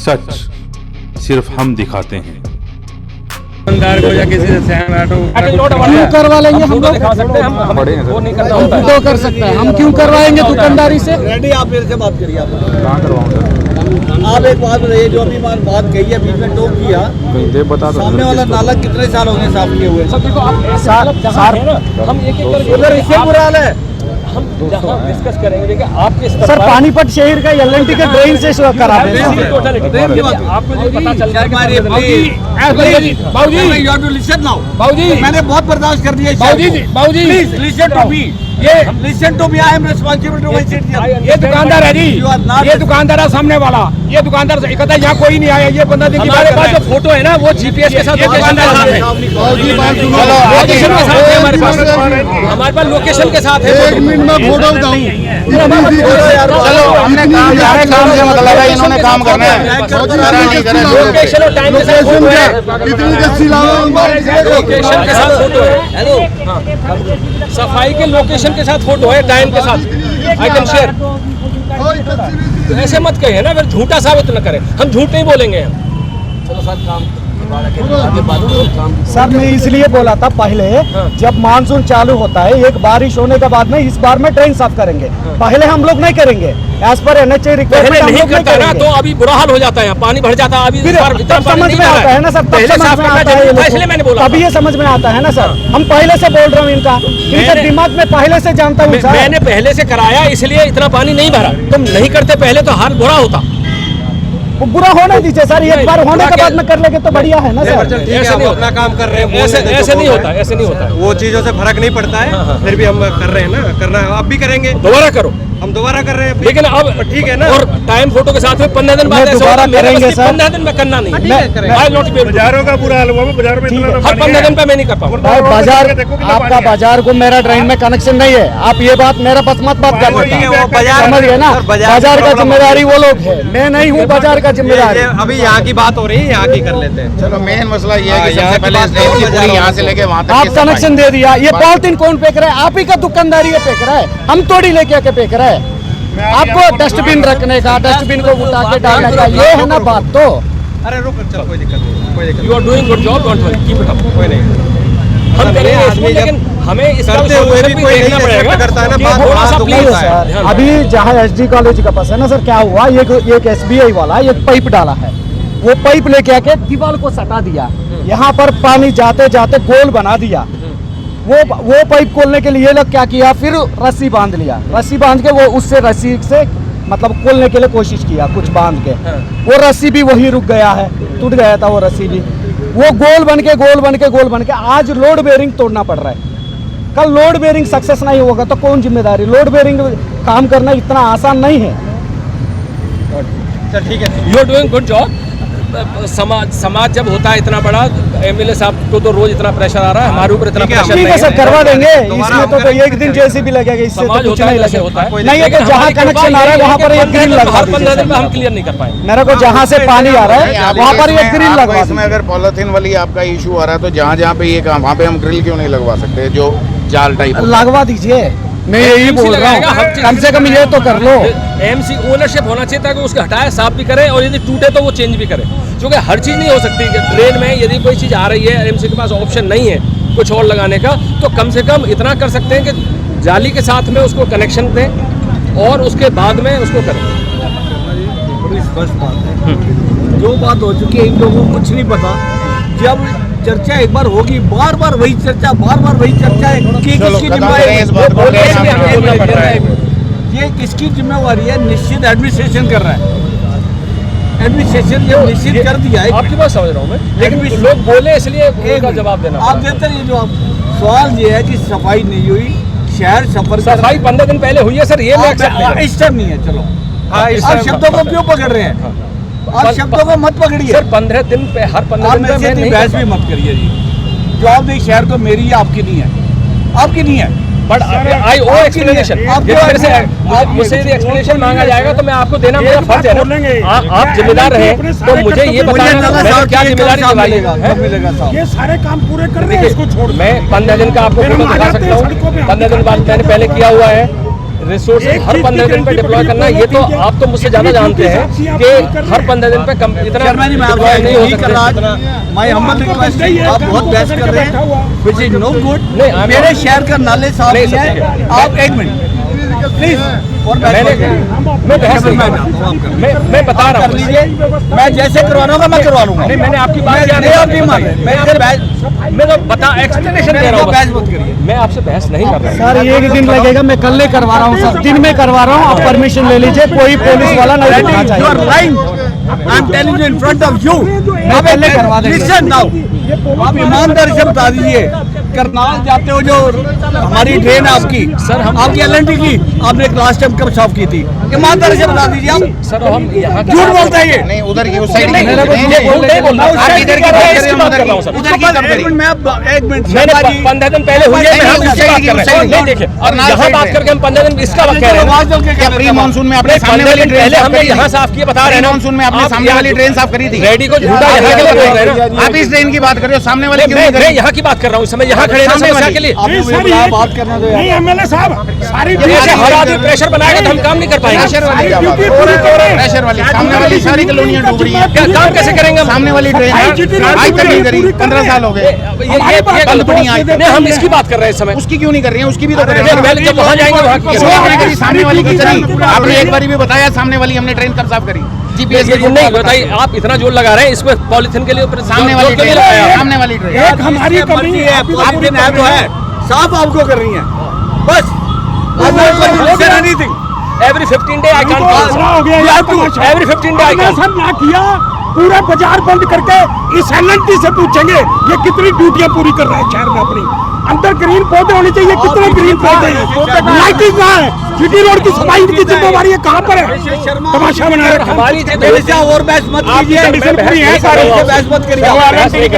सच सिर्फ हम दिखाते हैं। दुकानदार को या किसी से क्यों करवा लेंगे हम लोग? वो नहीं करना होता है। तो कर सकते हैं, हम क्यों करवाएंगे दुकानदारी से? रेडी आप मेरे से बात करिए। आप एक बात बताइए, जो अभी बात कही है, बीच में टोक किया, सामने वाला नाला कितने साल हो गए साफ किए हुए? सब देखो आप हम एक उधर इससे बुरा हाल है। हम जहाँ डिस्कस करेंगे, देखिए आपके स्तर सर पर पानीपत शहर का एल&टी के ड्रेन से करा दें। आपको जो पता चल रहा है बाबूजी, मैंने बहुत बर्दाश्त कर दिया। बाबूजी प्लीज लिसन टू मी, ये listen to me, I am responsible to my citizen. ये दुकानदार है जी, ये दुकानदार है सामने वाला, ये दुकानदार कहता है यहाँ कोई नहीं आया, ये बंदा देखिए हमारे पास जो फोटो है ना वो जीपीएस के साथ दुकानदार है, लोकेशन के साथ है हमारे पास, हमारे पास लोकेशन के साथ है। एक मिनट में फोटो उठाऊं। चलो हमने काम से मतलब है, इन्होंने काम करना है, लोकेशन और टाइम के साथ फोटो है, इतनी अच्छी लोकेशन के साथ फोटो है, हेलो सफाई के लोकेशन के साथ फोटो है, टाइम के साथ आई कैन शेयर। तो ऐसे मत कहिए ना, फिर झूठा साबित न करें, हम झूठ नहीं बोलेंगे। चलो सर काम सर मैं इसलिए बोला था पहले, जब मानसून चालू होता है, एक बारिश होने के बाद में इस बार में ड्रेन साफ करेंगे, पहले हम लोग नहीं करेंगे एज पर एनएचए रिक्वायरमेंट हम लोग नहीं करेंगे। तो अभी बुरा हाल हो जाता है, पानी भर जाता है, अभी तब समझ में आता है ना सर, तब समझ में आता है, इसलिए मैंने बोला, अभी ये समझ में आता है ना सर। हम पहले से बोल रहा हूँ, इनका दिमाग में पहले से जानता हूँ सर। मैंने पहले से कराया, इसलिए इतना पानी नहीं भरा। तुम नहीं करते पहले तो हाल बुरा होता। वो बुरा होने दीजिए सर, एक बार होने के बाद में कर लेंगे तो बढ़िया है ना सर। ऐसे नहीं अपना काम कर रहे हैं, ऐसे नहीं होता, ऐसे नहीं होता। वो चीजों से फर्क नहीं पड़ता है, फिर भी हम कर रहे हैं ना, करना है, अब भी करेंगे, दोबारा करो, हम दोबारा कर रहे हैं, लेकिन अब ठीक है ना। और टाइम फोटो के साथ में 15 दिन बाद दोबारा करेंगे सर, 15 दिन में करना नहीं, बाजारों का बुरा हाल हुआ, बाजार में हर 15 दिन पे मैं नहीं कर पाऊंगा। बाजार आपका बाजार को मेरा ड्रेन में कनेक्शन नहीं है, आप ये बात मेरा मत बात कर सकते, समझ गए ना। बाजार का जिम्मेदारी वो लोग है, मैं नहीं हूँ बाजार का जिम्मेदारी। अभी यहाँ की बात हो रही है, यहाँ की कर लेते हैं। चलो मेन मसला ये है कि सबसे पहले इस ड्रेन की पूरी यहाँ से लेके वहाँ तक आप कनेक्शन दे दिया, ये पॉलिथीन कौन फेंक रहा है? आप ही का दुकानदारी है फेंक रहा है, हम थोड़ी लेके आके फेंक रहे हैं। आपको डस्टबिन रखने का, डस्टबिन को उठा के डालने का, ये है ना बात। तो अरे रुक, चलो कोई दिक्कत नहीं, कोई दिक्कत you are doing good job, don't worry, keep it up, कोई नहीं। हम करेंगे इसमें, लेकिन हमें इसका करते हुए भी कोई देखना पड़ेगा करता है ना, कि बात थोड़ा सा बात प्लीज होता है। सर अभी जहाँ एसडी कॉलेज का पास है ना सर, क्या हुआ, एक एसबीआई वाला एक पाइप डाला है, वो पाइप लेके आके दीवार को सटा दिया, यहाँ पर पानी जाते जाते गोल बना दिया। वो पाइप खोलने के लिए ये लोग क्या किया, फिर रस्सी बांध लिया, रस्सी बांध के वो उससे रस्सी से मतलब खोलने के लिए कोशिश किया, कुछ बांध के, वो रस्सी भी वही रुक गया है, टूट गया था वो रस्सी भी। वो गोल बन के आज लोड बेरिंग तोड़ना पड़ रहा है। कल लोड बेरिंग सक्सेस नहीं होगा तो कौन जिम्मेदारी? लोड बेरिंग काम करना इतना आसान नहीं है। चल ठीक है, you are doing good job. समाज जब होता है इतना बड़ा, एमएलए साहब को तो रोज इतना प्रेशर आ रहा है, हमारे ऊपर इतना प्रेशर ठीक नहीं है सर, करवा देंगे, दोबारा इसमें तो एक दिन जैसे भी लगेगा, इससे तो कुछ नहीं होता लगेगा। है, नहीं है तो जहाँ कनेक्शन आ रहा है वहाँ पर एक ग्रिल लगवा हर 15 दिन में हम दीजिए। क्लियर नहीं कर पाएंगे। मेरे को जहाँ से पानी आ रहा है वहाँ पर एक ग्रिल लगवा इसमें अगर पॉलिथीन वाली आपका इशू आ रहा है तो जहाँ पे ये काम, वहाँ पे हम ग्रिल क्यों नहीं लगवा सकते, जो जाल टाइप लगवा दीजिए। मैं यही बोल रहा हूँ, कम से कम ये तो कर लो। एमसी ओनरशिप होना चाहिए ताकि उसको हटाए, साफ भी करे, और यदि टूटे तो वो चेंज भी करे, क्योंकि हर चीज़ नहीं हो सकती। ट्रेन में यदि कोई चीज़ आ रही है, एमसी के पास ऑप्शन नहीं है कुछ और लगाने का, तो कम से कम इतना कर सकते हैं कि जाली के साथ में उसको कनेक्शन दें और उसके बाद में उसको करें। बड़ी स्पष्ट बात है, जो बात हो चुकी है इन लोगों को कुछ नहीं पता। जब चर्चा एक बार होगी, बार बार वही चर्चा है कि किसकी जिम्मेवारी, ये किसकी जिम्मेवारी है? निश्चित एडमिनिस्ट्रेशन कर रहा है, एडमिनिस्ट्रेशन ने निश्चित कर दिया है। आपकी बात समझ रहा हूँ मैं, लेकिन लोग बोले इसलिए उनका जवाब देना आप देते हैं। जो सवाल ये है कि सफाई नहीं हुई, शहर सफर, सफाई 15 दिन पहले हुई है सर, ये मैं एक्सेप्ट नहीं करता। इस टाइम नहीं है। चलो आप शब्दों को क्यों पकड़ रहे हैं? आप शब्दों को मत पकड़िए सर, 15 दिन पे, हर 15 दिन पे मैं नहीं बहस भी मत करिए जी। जवाबदेही शहर को मेरी है, आपकी नहीं है, आपकी नहीं है। बट आई ओ एक्सप्लेनेशन, मुझसे यदि एक्सप्लेनेशन मांगा जाएगा तो मैं आपको देना मेरा फर्ज है ना। आप जिम्मेदार रहे तो मुझे ये बताना मैंने क्या जिम्मेदारी निभाई है। ये सारे काम पूरे कर देखिए, मैं 15 दिन का आपको फोटो दिखा सकता हूँ, 15 दिन बाद मैंने पहले किया हुआ है, रिसोर्स हर 15 दिन पे डिप्लॉय करना, ये तो आप तो मुझसे ज्यादा जानते हैं कि हर 15 दिन पे इतना शर्मा जी, मैं डिप्लॉय आपसे नहीं हो यही कर सकता। रहा माय हम्बल रिक्वेस्ट, आप बहुत बहस कर रहे हैं विच इज नो गुड। नहीं, मेरे शहर का नाले साफ नहीं, नहीं सब है। आप एक मिनट प्लीज, और मैं बहस नहीं कर रहा। मैं बता रहा कर हूँ, लीजिए, मैं जैसे करवाना होगा मैं करवा लूंगा। नहीं मैंने आपकी बात मैं नहीं मान रहे, मैं तो बता एक्सप्लेनेशन दे रहा हूँ, बहस मत करिए। मैं आपसे बहस नहीं कर रहा हूँ। सर एक दिन लगेगा, मैं कल नहीं करवा रहा हूँ सर, दिन में करवा रहा हूँ, आप परमिशन ले लीजिए, कोई पुलिस वाला नहीं रुकना You are चाहिए। lying. I'm telling you in front of you. मैं पहले करवा देंगे। Listen now. आप ईमानदारी से बता दीजिए, करनाल जाते हो जो हमारी ट्रेन है आपकी, सर हम आपकी एलएनटी की आपने लास्ट टाइम कब साफ की थी? ईमानदारी से बता दीजिए आप। सर हम यहाँ झूठ बोलता है ये। नहीं उधर की उस साइड नहीं, की नहीं, नहीं, नहीं, नहीं, नहीं बोल रहा हूँ। आप आप इधर की इधर बात कर रहे हो, बात कर रहा हूँ सर। उधर की कर रही है। एक मिनट मैंने शर्मा जी, 15 दिन पहले हुई है, नहीं, मैं उस उसकी साइड बात की, कर उस रहा साइड हूँ। की। नहीं देखिए, अब करनाल यहाँ साइड बात में। करके हम 15 दिन इसका बात कह रहे आवाज हैं। दल के क्या प्री मानसून में आपने सामने वाली ट्रेन पहले साफ हमने करी थी? यहाँ साफ किए, बता रहे हैं ना। मानसून में आपने आप सामने वाली ट्रेन साफ करी थी? रेडी को झूठा यहाँ के लिए बोल रहे हैं ना। आप इस ट्रेन की बात कर रहे हो, सामने वाली क्यों नहीं मैं करी? यहाँ की बात कर रहा हूँ, इस समय यहाँ खड़े हैं सामने समस्या वाली। के लिए। आपने मुझे बुलाया, बात करने दो यार। नहीं एमएलए साहब सारी जैसे हर आदमी प्रेशर बनाएगा तो हम काम नहीं कर पाएंगे। प्रेशर वाली क्या बात है? प्रेशर वाली सामने वाली सारी कॉलोनियां डूब रही हैं। क्या काम कैसे करेंगे हम? सामने वाली ट्रेन आज तक नहीं करी, 15 साल हो गए। ये बंद पड़ी आज तक। नहीं, हम इसकी बात कर रहे हैं इस समय। उसकी क्यों नहीं कर रही हैं? उसकी भी तो कर रहे हैं। पहले जब वहाँ जाएंगे वहाँ की क्यों नहीं करी? सामने वाली की चली। आपने एक बार भी बताया सामने वाली हमने ट्रेन कब साफ करी? जीपीएस ये नहीं बताइए, आप इतना जोर लगा रहे हैं इस पर पॉलिथीन के लिए ऊपर सामने वाली जोर क्यों नहीं ट्रेन, लगाया? सामने वाली ट्रेन। एक हमारी कमी है, आपके न्याय तो है, साफ आपको कर रही है बस। Every 15 day I can't pass. खड़ा हो गया यार तमाशा। Every 15 day I हमने can't. सब ना किया, पूरा बाजार बंद करके इस एलएनटी से पूछेंगे ये कितनी ड्यूटियां पूरी कर रहे हैं शहर में अपनी। अंदर ग्रीन पौधे होने चाहिए, कितने ग्रीन पौधे हैं? लाइटिंग कहाँ है? सिटी रोड की सफाई की जिम्मेवारी है कहाँ पर है? तमाशा बना रखा है। हमारी मेरे से और बहस मत कीजिए, कंडीशन पूरी है, सारे से बहस मत करिए।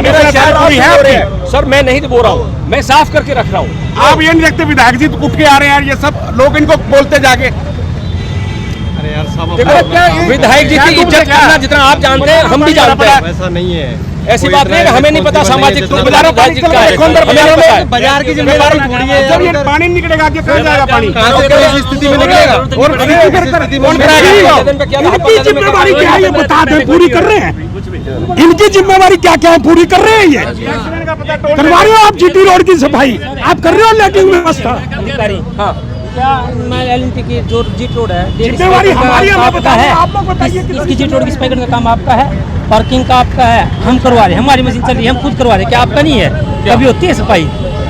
मेरा शहर पूरी है आपकी। सर मैं नहीं बोल रहा हूँ, मैं साफ करके रख रहा हूँ। आप ये नहीं देखते विधायक जी उठ के आ रहे हैं यार, ये सब लोग इनको बोलते जाके। देखो विधायक जी की इज्जत करना जितना आप जानते हैं हम भी जानते हैं। ऐसा नहीं है। ऐसी बात नहीं है कि हमें नहीं पता सामाजिक तो बाजारों का सामाजिक क्या है, हमें नहीं पता है। बाजार की जिम्मेदारी थोड़ी है। जब ये पानी निकलेगा आगे कहाँ जाएगा पानी? इस स्थिति में निकलेगा। और गरीबी कर कौन कराएगा? इनकी जिम्मेवारी क्या है ये बता दें, पूरी कर रहे हैं? इनकी जिम्मेवारी क्या क्या है, पूरी कर रहे हैं ये? करवा रहे हो आप जीटी रोड की सफाई, आप कर रहे हो लैट्रिन व्यवस्था? हाँ एलएनटी की जो जीट रोड है, जिम्मेवारी हमारी है, हमें आपका है। आप लोग बताइए कि इसकी जीट रोड की सफाई करने का काम आपका है, पार्किंग का आपका है, हम करवा रहे हैं, हमारी मशीन चल रही है, हम खुद करवा रहे हैं। क्या आपका नहीं है? कभी होती है सफाई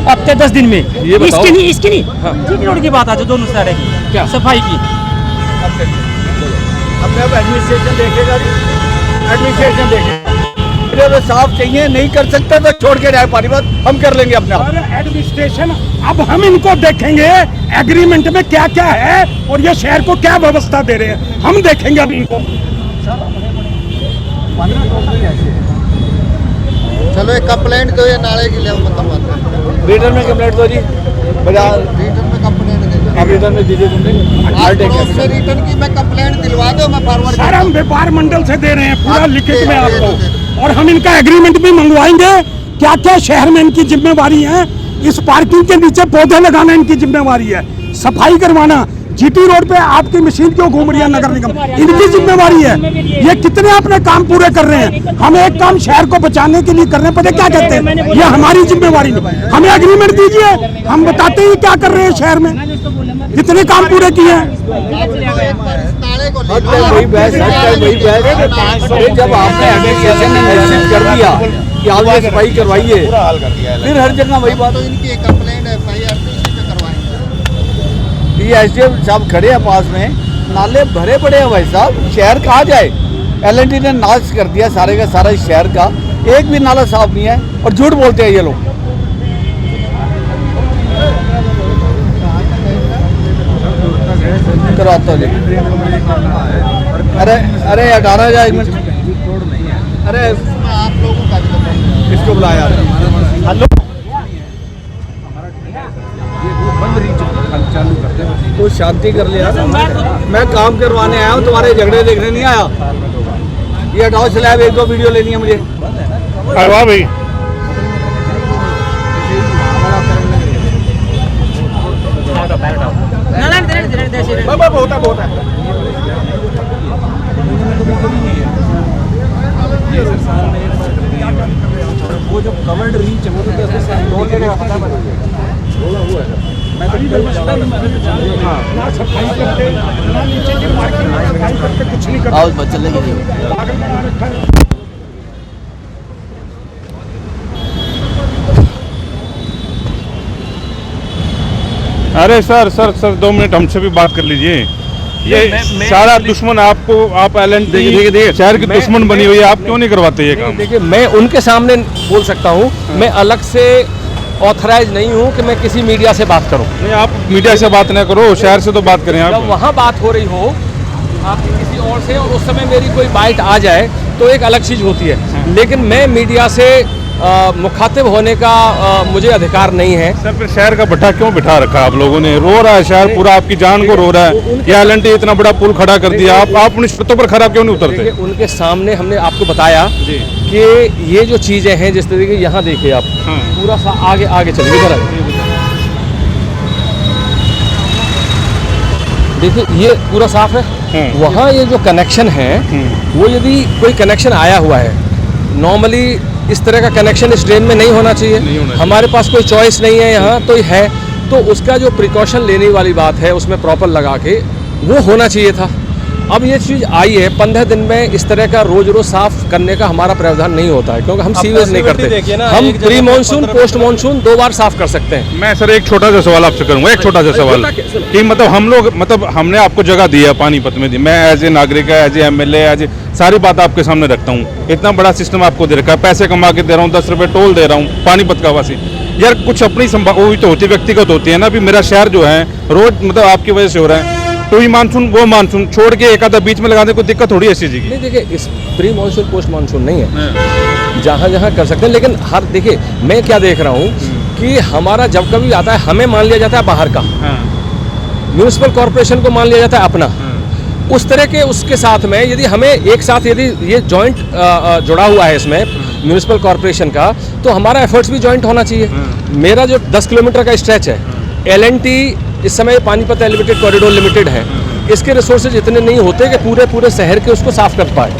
हफ्ते 10 दिन में? इसकी नहीं, इसकी नहीं, जीटी रोड की बात आ जाओ, दोनों साइड की क्या? सफाई की। अपने अब एडमिनिस्ट्रेशन देखेगा, एडमिनिस्ट्रेशन देखेगा। मुझे तो साफ चाहिए, नहीं कर सकते तो छोड़ के जाए पानीपत, हम कर लेंगे अपने आप। और एडमिनिस्ट्रेशन अब हम इनको देखेंगे एग्रीमेंट में क्या क्या है और ये शहर को क्या व्यवस्था दे रहे हैं, हम देखेंगे अब इनको। चलो एक कंप्लेंट दो, ये नाले की ले मतलब रीडर में कंप्लेंट दो जी, बाजार रिटर्न में कंप्लेंट दे आप रीडर में दीजिए तुमने। रिटर्न की मैं कंप्लेंट दिलवा दो, मैं फॉरवर्ड सर हम व्यापार मंडल से दे रहे हैं पूरा आप लिखित में दे आपको, दो। और हम इनका एग्रीमेंट भी मंगवाएंगे क्या क्या शहर में इनकी जिम्मेवारी है। इस पार्किंग के नीचे पौधे लगाना इनकी जिम्मेवारी है, सफाई करवाना। जीटी रोड पे आपकी मशीन क्यों घूम रही है नगर निगम, इनकी जिम्मेवारी है। ये कितने अपने काम पूरे कर रहे हैं, हम एक काम शहर को बचाने के लिए कर रहे हैं, पता क्या कहते हैं, ये हमारी जिम्मेवारी नहीं। हमें एग्रीमेंट दीजिए, हम बताते हैं क्या कर रहे हैं शहर में, कितने काम पूरे किए हैं। नाले को हर टाइम वही बहस, हर टाइम वही बहस। फिर जब आपने एडमिनिस्ट्रेशन ने निश्चित कर दिया कि आप ये सफाई करवाइए, पूरा हाल कर दिया है। फिर हर जगह वही बात। तो इनकी एक कंप्लेंट FIR तो इसी पे करवाएंगे। ये एसडीएम साहब खड़े हैं पास में, नाले भरे पड़े हैं भाई साहब, शहर कहाँ जाए? एलएनटी ने नाश कर दिया सारे का सारा शहर का, एक भी नाला साफ नहीं है और झूठ बोलते हैं ये लोग। करवाता जी, अरे 18,000 एक मिनट, अरे आप लोगों का भी इसको बुलाया। हेलो, तो शांति कर लिया। मैं काम करवाने आया हूँ, तुम्हारे झगड़े देखने नहीं आया। ये हटाओ स्लैब, एक दो वीडियो लेनी है मुझे। वाह भाई, वो जो कवर्ड रीच है वो तो कैसे अरे सर 2 मिनट हमसे भी बात कर लीजिए। ये सारा दुश्मन आपको, आप देखिए शहर की दुश्मन बनी हुई है, आप क्यों नहीं करवाते ये काम? देखिए, मैं उनके सामने बोल सकता हूँ, मैं अलग से ऑथराइज नहीं हूँ कि मैं किसी मीडिया से बात करूँ। नहीं, आप मीडिया से बात ना करो, शहर से तो बात करें आप। जब वहाँ बात हो रही हो आपकी किसी और से और उस समय मेरी कोई बाइट आ जाए तो एक अलग चीज़ होती है, लेकिन मैं मीडिया से मुखातिब होने का मुझे अधिकार नहीं है। सर फिर शहर का भट्टा क्यों बिठा रखा आप लोगों ने? रो रहा है शहर पूरा, आपकी जान को रो रहा है। ये एलएनटी इतना बड़ा पुल खड़ा कर दिया, आप अपनी शर्तों पर खराब क्यों नहीं उतरते? उनके सामने हमने आपको बताया कि ये जो चीज़ें हैं, जिस तरीके यहाँ देखिए आप, पूरा सा आगे चलिए जरा, देखिए ये पूरा साफ है। वहाँ ये जो कनेक्शन है वो यदि कोई कनेक्शन आया हुआ है, नॉर्मली इस तरह का कनेक्शन इस ड्रेन में नहीं होना चाहिए। हमारे पास कोई चॉइस नहीं है यहाँ, तो है तो उसका जो प्रिकॉशन लेने वाली बात है उसमें प्रॉपर लगा के वो होना चाहिए था। अब ये चीज़ आई है, 15 दिन में इस तरह का रोज साफ करने का हमारा प्रावधान नहीं होता है, क्योंकि हम सीवेज नहीं करते। हम प्री मानसून पोस्ट मानसून 2 बार साफ कर सकते हैं। मैं सर एक छोटा सा सवाल आपसे करूंगा, एक छोटा सा सवाल कि मतलब हम लोग, मतलब हमने आपको जगह दी है पानीपत में, दी मैं एज ए नागरिक, एज ए MLA, एज सारी बात आपके सामने रखता हूँ। इतना बड़ा सिस्टम आपको दे रखा है, पैसे कमा के दे रहा हूँ, 10 रुपये टोल दे रहा हूँ पानीपत का वासी। यार कुछ अपनी वो तो होती है, व्यक्तिगत होती है ना। अभी मेरा शहर जो है रोज मतलब आपकी वजह से हो रहा है, तो ही मानसून वो मानसून छोड़ के एक आधा बीच में लगाने को दिक्कत थोड़ी ऐसी चीज़। नहीं देखिए, इस प्री मानसून पोस्ट मानसून नहीं है, जहाँ कर सकते हैं। लेकिन हर देखिए मैं क्या देख रहा हूँ कि हमारा जब कभी आता है हमें मान लिया जाता है बाहर का, म्यूनिसिपल कॉरपोरेशन को मान लिया जाता है अपना। उस तरह के उसके साथ में यदि हमें एक साथ यदि ये जॉइंट जुड़ा हुआ है इसमें म्यूनिसिपल कॉरपोरेशन का, तो हमारा एफर्ट्स भी जॉइंट होना चाहिए। मेरा जो 10 किलोमीटर का स्ट्रेच है, LNT इस समय पानीपत एलिवेटेड कॉरिडोर लिमिटेड है, इसके रिसोर्सेज इतने नहीं होते कि पूरे शहर के उसको साफ कर पाए।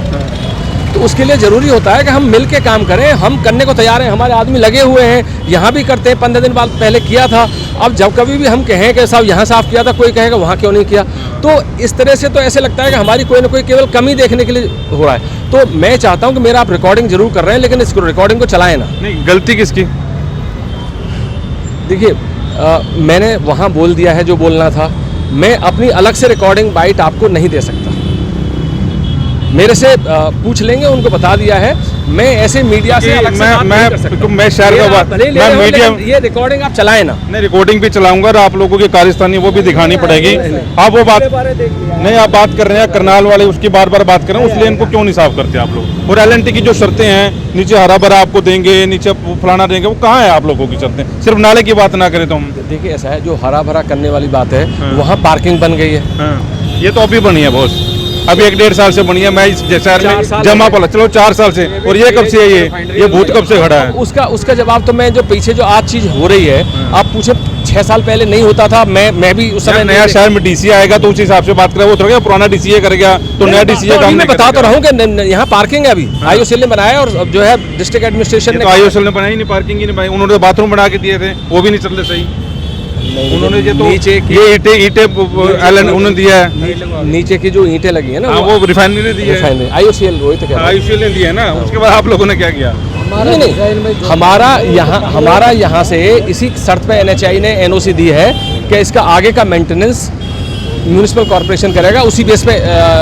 तो उसके लिए ज़रूरी होता है कि हम मिल के काम करें। हम करने को तैयार हैं, हमारे आदमी लगे हुए हैं, यहाँ भी करते हैं। 15 दिन बाद पहले किया था। अब जब कभी भी हम कहें कि साहब यहाँ साफ़ किया था, कोई कहेगा वहाँ क्यों नहीं किया। तो इस तरह से तो ऐसे लगता है कि हमारी कोई ना कोई केवल कमी देखने के लिए हो रहा है। तो मैं चाहता हूँ कि मेरा आप रिकॉर्डिंग जरूर कर रहे हैं, लेकिन इस रिकॉर्डिंग को चलाएं ना। नहीं, गलती किसकी? देखिए मैंने वहाँ बोल दिया है जो बोलना था। मैं अपनी अलग से रिकॉर्डिंग बाइट आपको नहीं दे सकता। मेरे से पूछ लेंगे, उनको बता दिया है। मैं ऐसे मीडिया से अलग से बात नहीं कर सकता। मैं शहर का बात, मैं मीडिया, ये रिकॉर्डिंग आप चलाएं ना। नहीं, रिकॉर्डिंग भी चलाऊंगा और आप लोगों की कार्यस्थानी वो भी दिखानी पड़ेगी। आप वो बात नहीं, आप बात कर रहे हैं करनाल वाले, उसकी बार बात कर रहे हैं, उसलिए इनको क्यों नहीं साफ करते आप लोग? और LNT की जो शर्तें हैं, नीचे हरा भरा आपको देंगे, नीचे फलाना देंगे, वो कहाँ है आप लोगों की शर्तें? सिर्फ नाले की बात ना करें तो हम। देखिए ऐसा है, जो हरा भरा करने वाली बात है, वहाँ पार्किंग बन गई है। ये तो अभी बनी है बॉस, अभी 1-1.5 साल से बनी है। मैं इस शहर में जमा पला, चलो 4 साल से। और ये कब से है? ये भूत कब से खड़ा है? उसका जवाब तो मैं, जो पीछे जो आज चीज हो रही है, आप पूछे 6 साल पहले नहीं होता था। मैं भी उस समय नया शहर में DCA आएगा तो उस हिसाब से बात करें। वो थोड़ा पुराना DCA कर गया तो नया DCA काम मैं बता तो रहा हूँ कि यहाँ पार्किंग है। अभी IOCL ने बनाया, और जो है डिस्ट्रिक्ट एडमिनिस्ट्रेशन ने। IOCL ने बनाई नहीं, पार्किंग ही नहीं बनाई। उन्होंने बाथरूम बना के दिए थे, वो भी नहीं चल रहे सही। उन्होंने ये तो नीचे ये ईंटें उन्होंने दिया है, नीचे की जो ईंटें लगी है ना, वो रिफाइनरी ने दी है। IOCL वही तो कह रहा हूं। IOCL ने दी है ना। उसके बाद आप लोगों ने क्या किया? नहीं, हमारा यहाँ से इसी शर्त पे NHI ने NOC दी है कि इसका आगे का मेंटेनेंस म्यूनिसिपल कॉर्पोरेशन करेगा। उसी बेस पे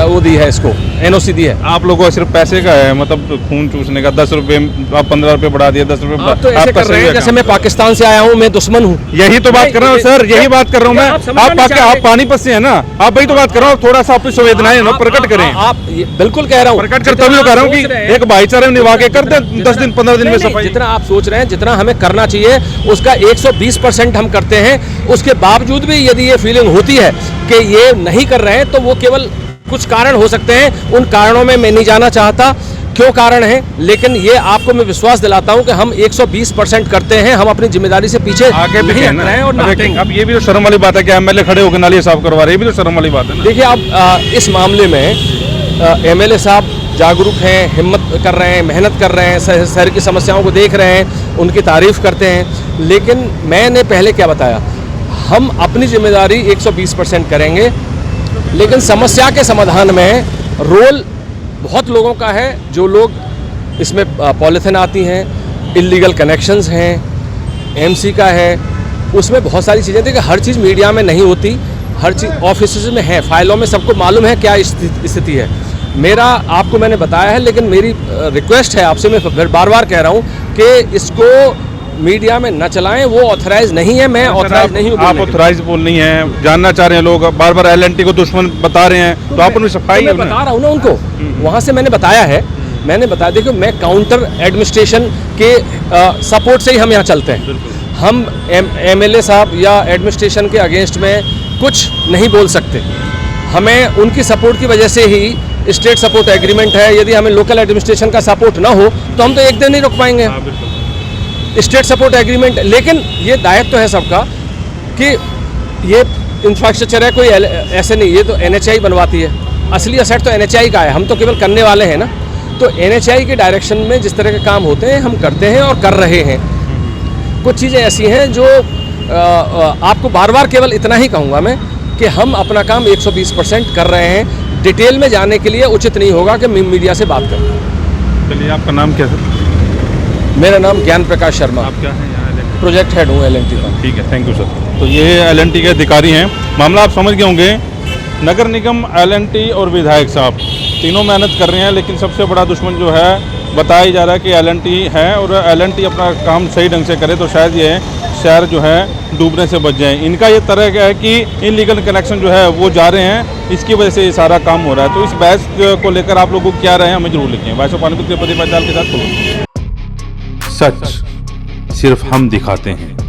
वो दी है, इसको NOC दी है। आप लोगों को सिर्फ पैसे का है, मतलब खून चूसने का। 10 रुपए आप 15 रुपए बढ़ा दिए, 10 रुपए तो ऐसे कर रहे हैं जैसे मैं पाकिस्तान से आया हूँ, मैं दुश्मन हूँ। यही तो बात कर रहा हूँ सर, यही बात कर रहा हूँ मैं। आप पानीपत से है ना, आप वही तो बात कर रहा हूँ। थोड़ा सा अपनी संवेदनाएं प्रकट करें। आप बिल्कुल कह रहा हूँ, प्रकट करता भी कह रहा हूँ कि एक भाईचारा निभा के कर दे 10 दिन 15 दिन में सफाई। जितना आप सोच रहे हैं, जितना हमें करना चाहिए, उसका 120% हम करते हैं। उसके बावजूद भी यदि ये फीलिंग होती है कि ये नहीं कर रहे हैं, तो वो केवल कुछ कारण हो सकते हैं। उन कारणों में मैं नहीं जाना चाहता, क्यों कारण है, लेकिन ये आपको मैं विश्वास दिलाता हूं कि हम 120% करते हैं। हम अपनी जिम्मेदारी से पीछे आगे भी नहीं है हट ना। रहे हैं और ना अब हटेंगे। अब ये भी तो शर्म वाली बात है कि एमएलए खड़े होकर नाली साफ करवा रहे हैं, ये भी तो शर्म वाली बात है ना। देखिए अब इस मामले में एमएलए साहब जागरूक हैं, हिम्मत कर रहे हैं, मेहनत कर रहे हैं, शहर की समस्याओं को देख रहे हैं, उनकी तारीफ करते हैं। लेकिन मैंने पहले क्या बताया, हम अपनी जिम्मेदारी 120% करेंगे, लेकिन समस्या के समाधान में रोल बहुत लोगों का है। जो लोग इसमें पॉलिथिन आती हैं, इलीगल कनेक्शंस हैं, एमसी का है, उसमें बहुत सारी चीज़ें। देखिए हर चीज़ मीडिया में नहीं होती, हर चीज़ ऑफिस में है, फाइलों में सबको मालूम है क्या स्थिति है। मेरा आपको मैंने बताया है, लेकिन मेरी रिक्वेस्ट है आपसे, मैं बार बार कह रहा हूँ कि इसको मीडिया में न चलाएं। वो ऑथराइज नहीं है, मैं ऑथराइज नहीं हूँ। आप ऑथराइज बोल नहीं है, जानना चाह रहे हैं लोग, बार बार एलएनटी को दुश्मन बता रहे हैं, तो आप उनकी सफाई मैं बता रहा हूँ ना उनको, वहाँ से मैंने बताया है। मैंने बताया, देखो मैं काउंटर एडमिनिस्ट्रेशन के सपोर्ट से ही हम यहाँ चलते हैं। हम एमएलए साहब या एडमिनिस्ट्रेशन के अगेंस्ट में कुछ नहीं बोल सकते। हमें उनकी सपोर्ट की वजह से ही स्टेट सपोर्ट एग्रीमेंट है। यदि हमें लोकल एडमिनिस्ट्रेशन का सपोर्ट ना हो तो हम तो एक दिन नहीं रुक पाएंगे। स्टेट सपोर्ट एग्रीमेंट, लेकिन ये दायित्व तो है सबका कि ये इंफ्रास्ट्रक्चर है, कोई ऐसे नहीं, ये तो एनएचआई बनवाती है। असली असेट तो एनएचआई का है, हम तो केवल करने वाले हैं ना। तो एनएचआई के डायरेक्शन में जिस तरह के काम होते हैं हम करते हैं और कर रहे हैं। कुछ चीज़ें ऐसी हैं जो आपको बार बार केवल इतना ही कहूँगा मैं कि हम अपना काम 120% कर रहे हैं। डिटेल में जाने के लिए उचित नहीं होगा कि मीडिया से बात करें। चलिए, आपका नाम क्या है? मेरा नाम ज्ञान प्रकाश शर्मा, आप क्या हैं यहाँ? प्रोजेक्ट हेड हूँ एलएनटी का। ठीक है, थैंक यू सर। तो ये एलएनटी के अधिकारी हैं। मामला आप समझ गए होंगे। नगर निगम, एलएनटी और विधायक साहब तीनों मेहनत कर रहे हैं, लेकिन सबसे बड़ा दुश्मन जो है बताया जा रहा है कि एलएनटी है। और एलएनटी अपना काम सही ढंग से करे तो शायद ये शहर जो है डूबने से बच जाए। इनका ये तरह क्या है कि इनलीगल कनेक्शन जो है वो जा रहे हैं, इसकी वजह से ये सारा काम हो रहा है। तो इस बहस को लेकर आप लोगों को क्या रहे हैं हमें जरूर लिखें। वैसे पानीपत के पति के साथ। सच सिर्फ हम दिखाते हैं।